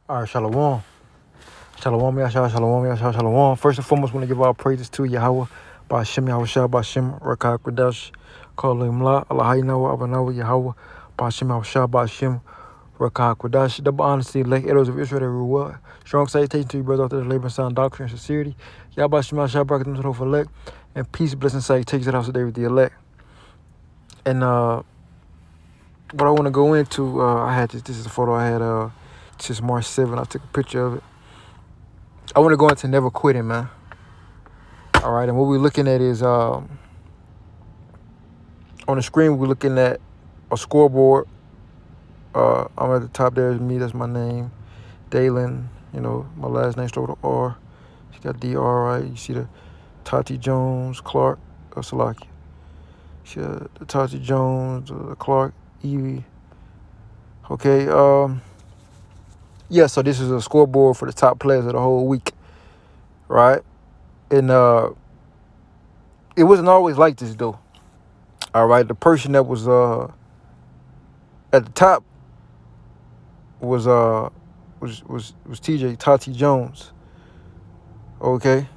All right, Shalom. Shalom, Yahshua, Shalom, Yahshua, Shalom. First and foremost, I want to give all praises to Yahweh, Ba'ashem, Yahushua, Ba'ashem, Rakah, Kodesh, Kolim La, Allahaynawa, Abanawa, Yahweh, Ba'ashem, Yahushua, Ba'ashem, Rakah, Kodesh, double honesty, like elders of Israel, everywhere. Strong salutation to you, brothers out there, labor and sound doctrine and sincerity. Yahweh, Ba'ashem, Yahushua, Ba'ashem, to the elect, and peace, blessing, salutations to the house of David, the elect. And what I want to go into, I had this is a photo I had, this March 7th, I took a picture of it. I want to go into never quitting, man. All right, and what we're looking at is on the screen, we're looking at a scoreboard. I'm at the top there is me, that's my name. Dalen, my last name starts with an R. She got DR, right? You see the Tati Jones, Clark, Salaki. She the Tati Jones, Clark, Evie. Okay, yeah, so this is a scoreboard for the top players of the whole week, right? And it wasn't always like this, though. All right, the person that was at the top was TJ Tati Jones. Okay,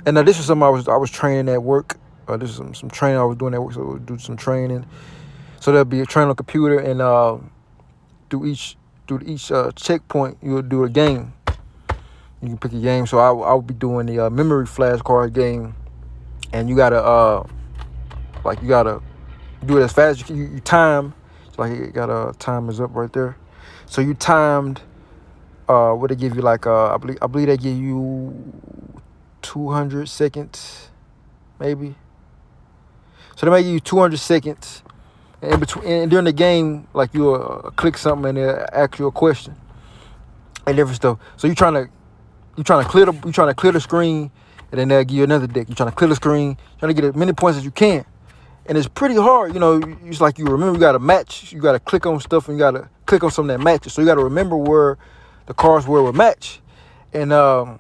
and now this was something I was training at work. This is some training I was doing at work, so I would do some training. So there'll be a training on the computer, and through each checkpoint, you'll do a game. You can pick a game. So I'll be doing the memory flashcard game, and you gotta do it as fast as you can. You time. It's like it got time is up right there. So you timed. What they give you I believe they give you 200 seconds, maybe. So they may give you 200 seconds. And during the game, like you'll click something and they'll ask you a question and different stuff. So you're trying to clear the screen, and then they'll give you another deck. You're trying to clear the screen, trying to get as many points as you can. And it's pretty hard, it's like you remember you gotta match, you gotta click on stuff and you gotta click on something that matches. So you gotta remember where the cards were match. And I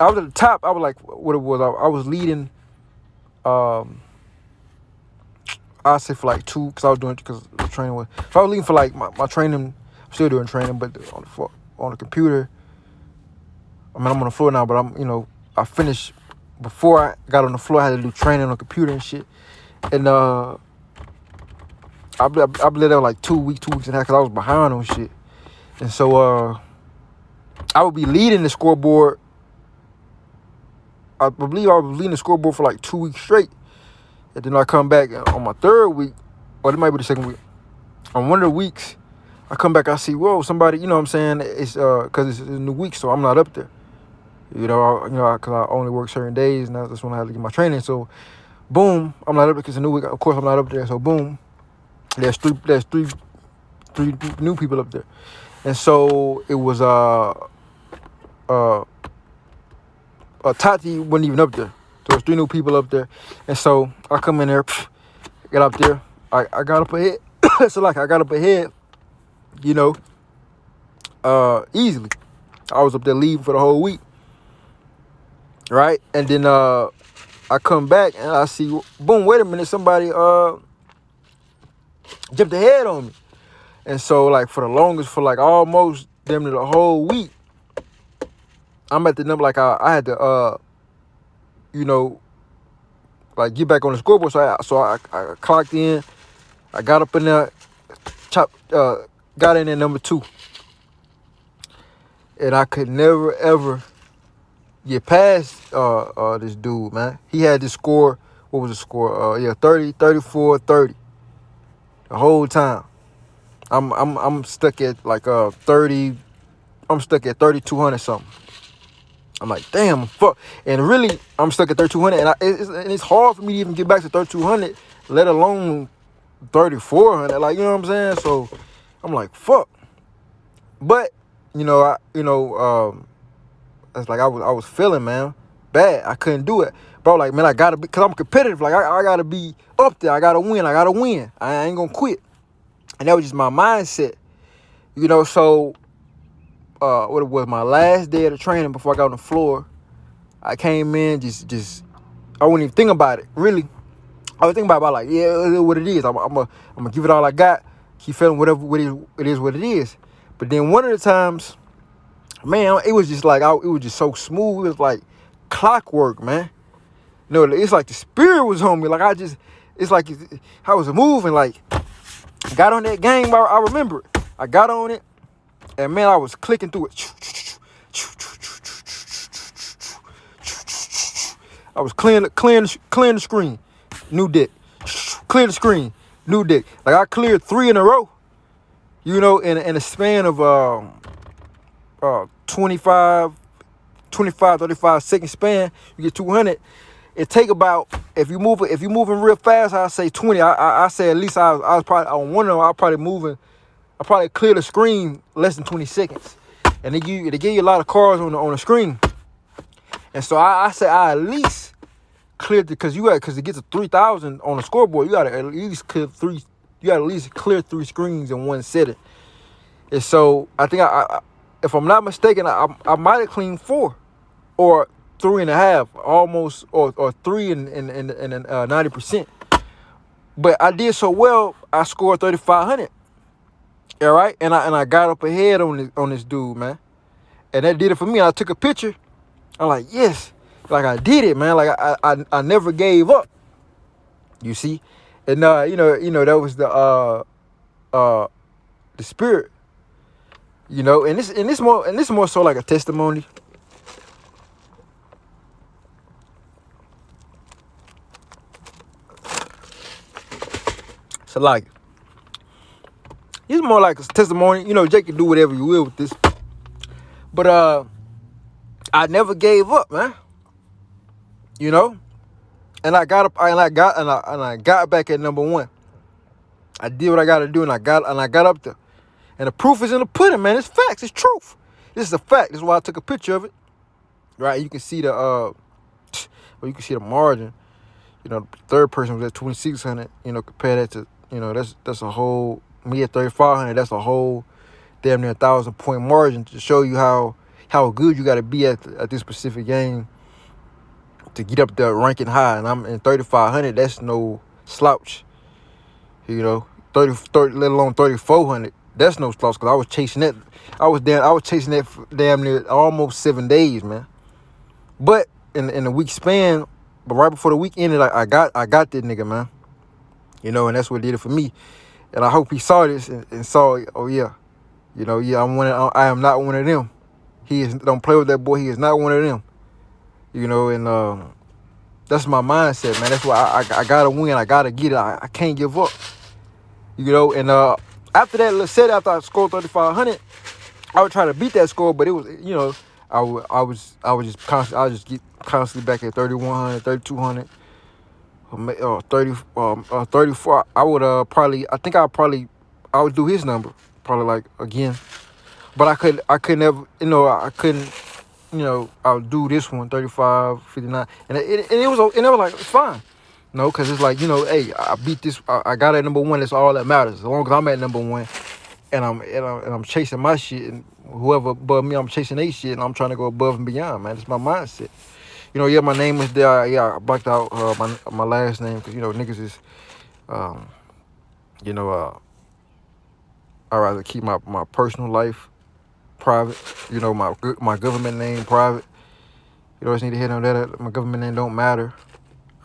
was at the top, I was like what it was, I was leading I say for like two, because I was doing the training was. If I was leaving for like my training, I'm still doing training, but on the computer. I mean, I'm on the floor now, but I finished before I got on the floor. I had to do training on the computer and shit, and I believe that was like 2 weeks and a half, because I was behind on shit, and so I would be leading the scoreboard. I believe I was leading the scoreboard for like 2 weeks straight. And then I come back on my third week, or it might be the second week. On one of the weeks, I come back, I see, whoa, somebody, what I'm saying? It's because it's a new week, so I'm not up there. Because I only work certain days, and that's when I had to get my training. So, boom, I'm not up there because it's a new week. Of course, I'm not up there. So, boom, there's three new people up there, and so it was Tati wasn't even up there. There was 3 new people up there. And so I come in there, get up there. I got up ahead. So like I got up ahead, easily. I was up there leaving for the whole week. Right? And then I come back and I see, boom, wait a minute, somebody jumped ahead on me. And so like for the longest, for like almost damn near the whole week, I'm at the number, like I had to like get back on the scoreboard. So I clocked in. I got up in there, got in at number 2. And I could never, ever get past this dude, man. He had this score. What was the score? 30, 34, 30. The whole time. I'm stuck at like 30. I'm stuck at 3,200 something. I'm like, damn, fuck. And really, I'm stuck at 3,200, and it's hard for me to even get back to 3,200, let alone 3,400. Like, you know what I'm saying? So I'm like, fuck. But it's like I was feeling, man, bad. I couldn't do it. But I was like, man, I gotta be, because I'm competitive. Like I gotta be up there. I gotta win. I ain't gonna quit. And that was just my mindset. So what it was, my last day of the training before I got on the floor, I came in, just I wouldn't even think about it, really. I was thinking about like, yeah, what it is. I'm gonna give it all I got. Keep feeling what it is. But then one of the times, Man, it was just like it was just so smooth. It was like clockwork, man. You know, it's like the spirit was on me. Like it's like I was moving. Like got on that game. I remember it. I got on it, and man, I was clicking through it. I was clearing the screen, new deck. Clear the screen, new deck. Like I cleared 3 in a row. You know, in a span of 25, 35 second span, you get 200. It take about, if you moving real fast, I say 20. I say at least I was probably on one of them. I probably clear the screen less than 20 seconds, and they give you a lot of cards on the screen. And so I say I at least cleared because to get to 3,000 on the scoreboard, you gotta at least clear 3. You gotta at least clear 3 screens in one setting. And so I think I if I'm not mistaken, I might have cleaned 4 or 3.5, almost, or 3 and 90%. But I did so well, I scored 3,500. All right, and I got up ahead on this dude, man, and that did it for me. I took a picture. I'm like, yes, like I did it, man. Like I never gave up. You see, and you know that was the spirit. You know, and this more so like a testimony. So like, it's more like a testimony. You know, Jake can do whatever you will with this, but I never gave up, man. You know, and I got up, and I got back at number 1. I did what I got to do, and I got up there. And the proof is in the pudding, man. It's facts. It's truth. This is a fact. This is why I took a picture of it. Right? You can see the margin. You know, the third person was at 2,600. You know, compare that to, you know, that's a whole, me at 3,500. That's a whole damn near 1,000-point margin to show you how good you got to be at this specific game to get up there ranking high. And I'm in 3,500. That's no slouch. You know, 30 let alone 3,400. That's no slouch, because I was chasing that. I was chasing that for damn near almost 7 days, man. But in the week span, but right before the week ended, I got that nigga, man. You know, and that's what did it for me. And I hope he saw this and saw, oh yeah, you know, yeah, I am not one of them. Don't play with that boy. He is not one of them. You know, and that's my mindset, man. That's why I gotta win. I gotta get it. I can't give up. You know, and after that, let's say after I scored 3,500, I would try to beat that score, but it was, you know, I would just get constantly back at 3,100, 3,200, 34. I would do his number probably like again, but I could never, you know, I couldn't, you know, I'll do this one 35, 59, and it was like it's fine. No, because it's like, you know, hey, I beat this. I got at number 1. That's all that matters. As long as I'm at number 1, and I'm chasing my shit, and whoever above me, I'm chasing their shit, and I'm trying to go above and beyond, man. That's my mindset. You know, yeah, my name is there. Yeah, I blacked out my last name because, you know, niggas is, you know, I rather keep my personal life private. You know, my government name private. You always need to hit on that. My government name don't matter.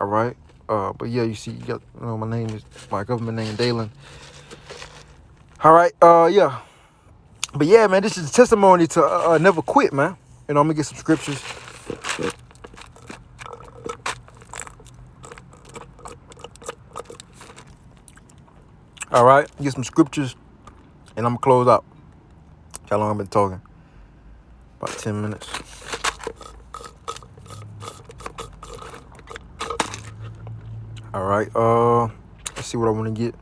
All right. But yeah, you see, you got, you know, my government name, Dalen. All right, yeah. But yeah, man, this is a testimony to never quit, man. You know, I'm gonna get some scriptures. All right, get some scriptures, and I'm gonna close out. How long I've been talking? About 10 minutes. All right, let's see what I want to get.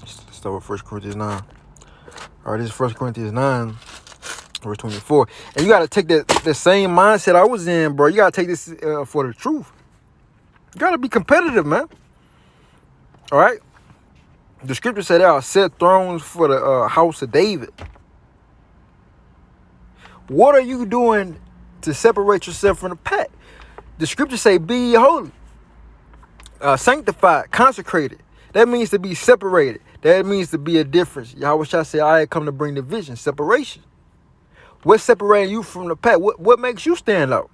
Let's start with 1 Corinthians 9. All right, this is 1 Corinthians 9, verse 24. And you got to take that same mindset I was in, bro. You got to take this for the truth. You got to be competitive, man. All right? The scripture said there are set thrones for the house of David. What are you doing to separate yourself from the pack? The scripture say, be ye holy. Sanctified, consecrated. That means to be separated. That means to be a difference. Yahweh Shah said, I had come to bring division, separation. What's separating you from the pack? What makes you stand out?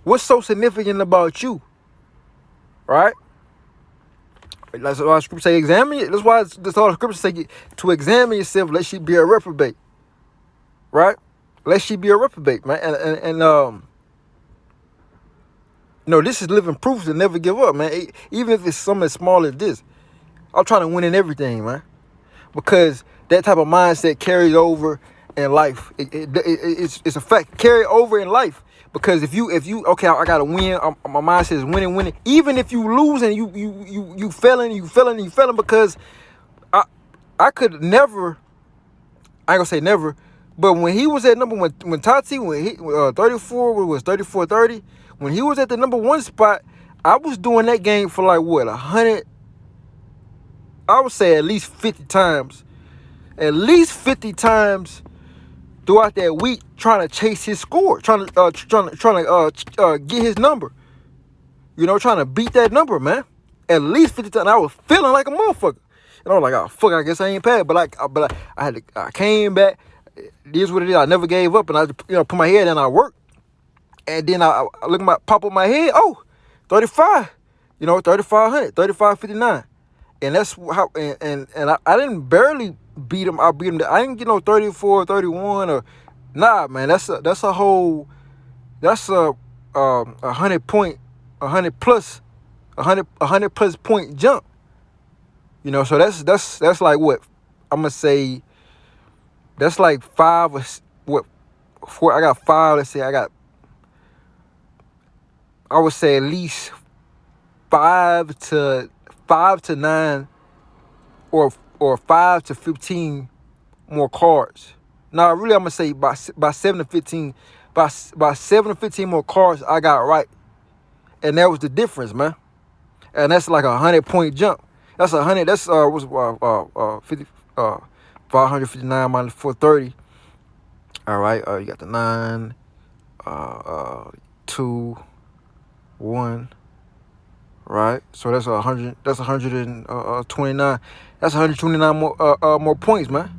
What's so significant about you? Right? That's why scripture say examine it. That's why that's all the scripture say to examine yourself, lest you be a reprobate. Right? Lest you be a reprobate, man. And this is living proof to never give up, man. Even if it's something as small as this. I'm trying to win in everything, man. Because that type of mindset carries over in life. It's a fact. Carry over in life. Because if you okay, I gotta win. My mindset is winning. Even if you lose and you failing, because I could never. I ain't gonna say never, but when he was at number one, when Tati, when he 34 was 34-30, when he was at the number one spot, I was doing that game for like what 100. I would say at least 50 times. At least 50 times throughout that week, trying to chase his score, trying to get his number. Trying to beat that number, man. At least 50 times. I was feeling like a motherfucker. And I was like, oh fuck, I guess I ain't bad. But I came back. It is what it is. I never gave up, and I put my head down. I worked, and then I look at pop up my head. Oh, 35. 3,500, 35.59. And that's how. And I didn't barely beat him. I beat him. I didn't get no 34, 31 or nah, man. That's a whole. That's a 100 plus point jump. So that's like what I'm gonna say. That's like 5 or what 4. I got 5. Let's say I would say at least 5 to 9 or 5 to 15 more cards. Now, really, I'm gonna say by 7 to 15, by 7 to 15 more cards I got right, and that was the difference, man. And that's like a 100-point jump. That's 100. That's 50, 559 minus 430. All right. You got the 9, 2, 1. Right. So that's 100. That's 129. That's 129 more points, man.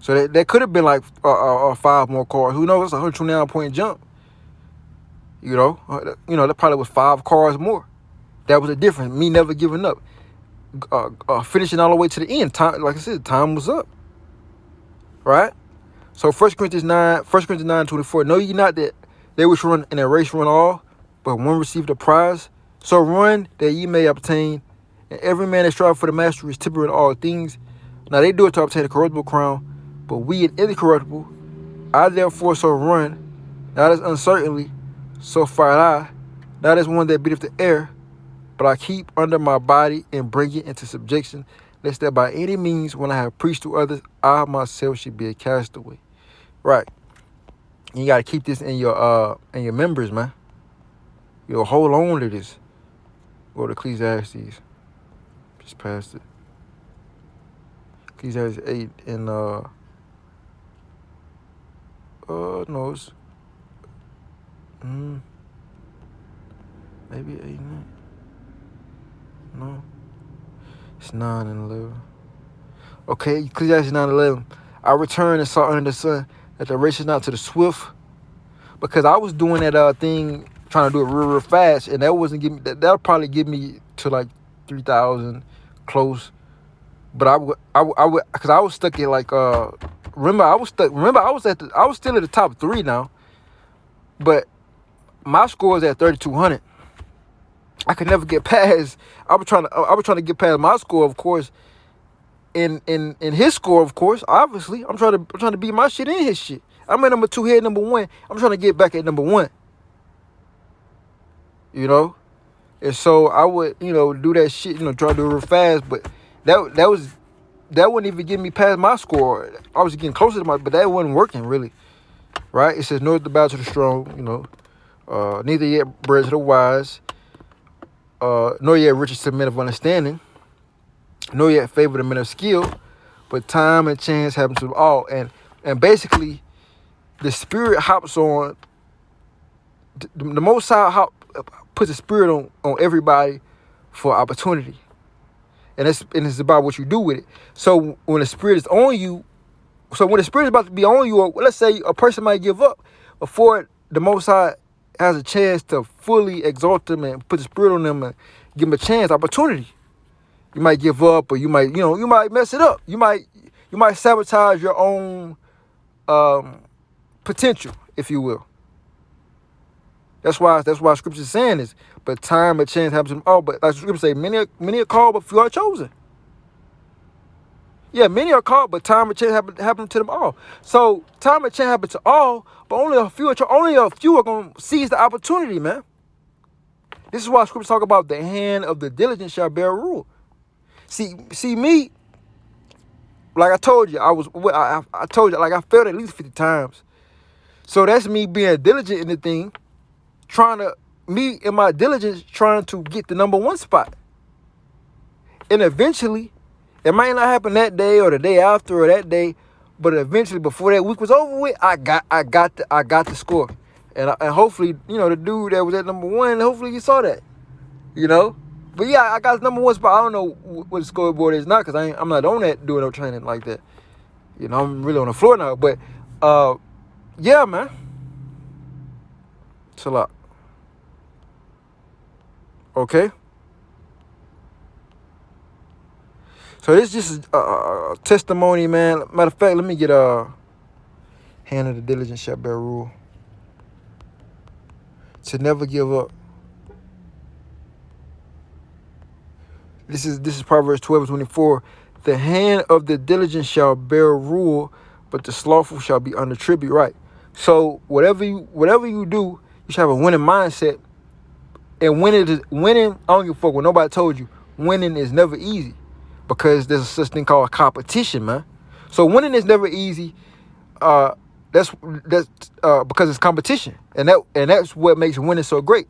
So that could have been like 5 more cards. Who knows? It's a 129-point jump. That probably was 5 cards more. That was the difference. Me never giving up. Finishing all the way to the end. Time, like I said, time was up. Right? So 1 Corinthians 9:24. Know ye not that they which run in a race run all, but one received a prize? So run that ye may obtain. And every man that strive for the mastery is temperate in all things. Now they do it to obtain a corruptible crown, but we an incorruptible. I therefore so run, not as uncertainly, so fight I, not as one that beateth the air, but I keep under my body and bring it into subjection, lest that by any means, when I have preached to others, I myself should be a castaway. Right. You gotta keep this in your members, man. Hold on to this. Go to Ecclesiastes. Just passed it. Ecclesiastes 8 and no, it's maybe 8 and 9. No. It's 9 and 11. Okay, Ecclesiastes 9 and 11. I returned and saw under the sun that the race is not to the swift, because I was doing that thing, trying to do it real fast, and that wasn't giving me. That'll probably give me to like 3,000 close. But I would, because I was stuck at like Remember, I was stuck. Remember, I was still at the top 3 now, but my score is at 3,200. I could never get past. I was trying to get past my score, of course. In his score, of course. Obviously, I'm trying to beat my shit in his shit. I'm at number 2 here, number 1. I'm trying to get back at number 1. And so I would, do that shit, try to do it real fast, but that wouldn't even get me past my score. I was getting closer to but that wasn't working really. Right? It says, nor the bow to the strong, neither yet bread to the wise, nor yet riches to men of understanding, nor yet favor to men of skill, but time and chance happen to them all. And basically, the spirit hops on. The Most High puts the spirit on everybody for opportunity, and it's about what you do with it. So when the spirit is on you, So when the spirit is about to be on you, or let's say a person might give up before the Most High has a chance to fully exalt them and put the spirit on them and give them a chance, opportunity. You might give up, or you might, you might mess it up. You might sabotage your own potential, if you will. That's why Scripture is saying this. But time and chance happens to them all. But like Scripture say, many are called, but few are chosen. Yeah, many are called, but time and chance happen to them all. So time and chance happen to all, but only a few are going to seize the opportunity, man. This is why Scripture talk about the hand of the diligent shall bear rule. See me, like I told you, I told you, like I failed at least 50 times. So that's me being diligent in the thing, me in my diligence trying to get the number one spot. And eventually, it might not happen that day or the day after or that day, but eventually, before that week was over with, I got the score, and hopefully, the dude that was at number one, hopefully you saw that, But yeah, I got number one spot. I don't know what the scoreboard is now, because I'm not on that doing no training like that. I'm really on the floor now. But yeah, man, it's a lot. Okay. So this just a testimony, man. Matter of fact, let me get hand of the diligent shall bear rule. To never give up. This is Proverbs 12:24. The hand of the diligent shall bear rule, but the slothful shall be under tribute. Right. So whatever you do, you should have a winning mindset. And winning, I don't give a fuck what nobody told you. Winning is never easy, because there's a such thing called competition, man. So winning is never easy. That's because it's competition, and that's what makes winning so great.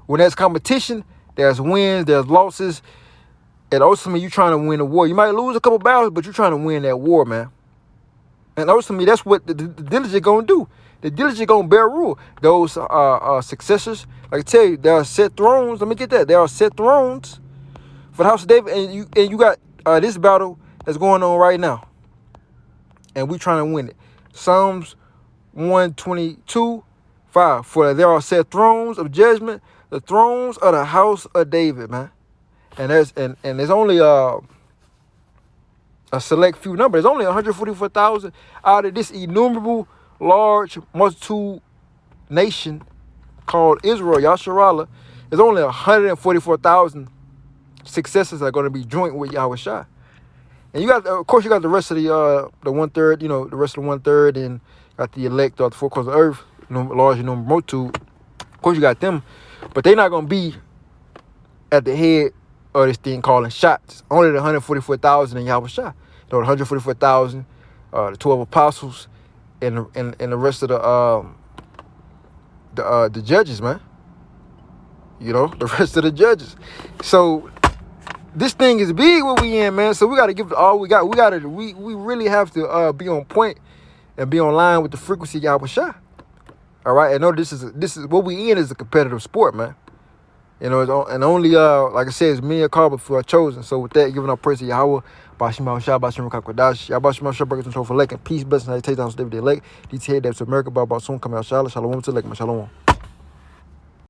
When there's competition, there's wins, there's losses, and ultimately you're trying to win a war. You might lose a couple battles, but you're trying to win that war, man. And ultimately, that's what the diligent gonna do. The diligent gonna bear rule. Those successors, like I tell you, there are set thrones. Let me get that. There are set thrones for the house of David, and you got this battle that's going on right now, and we trying to win it. Psalms 122:5. For there are set thrones of judgment, the thrones of the house of David, man. And there's only a select few number. There's only 144,000 out of this innumerable large multitude nation called Israel, Yasharallah. There's only 144,000 successors that are going to be joint with Yahweh Shai. And you got the rest of the 1/3, the rest of the 1/3, and got the elect of the four corners of the earth, large number multitude. Of course, you got them, but they're not going to be at the head of this thing calling shots. Only the 144,000 in Yahweh Shai. The 144,000, the 12 apostles, and the rest of the judges, man. The rest of the judges. So this thing is big what we in, man. So we got to give it all we got. We really have to be on point and be on line with the frequency of Yahweh Shai. All right. And know this is what we in is a competitive sport, man. And only like I said, it's many are called but few are chosen. So with that, giving our praise to Yahweh, Bashim Shah, Bashim Kakwadash, Yabashim Shah, breakers control for lek and peace, blessings, and take down David the elect. DTA that's America, Baba soon come out, Shalom to Lek, Shalom.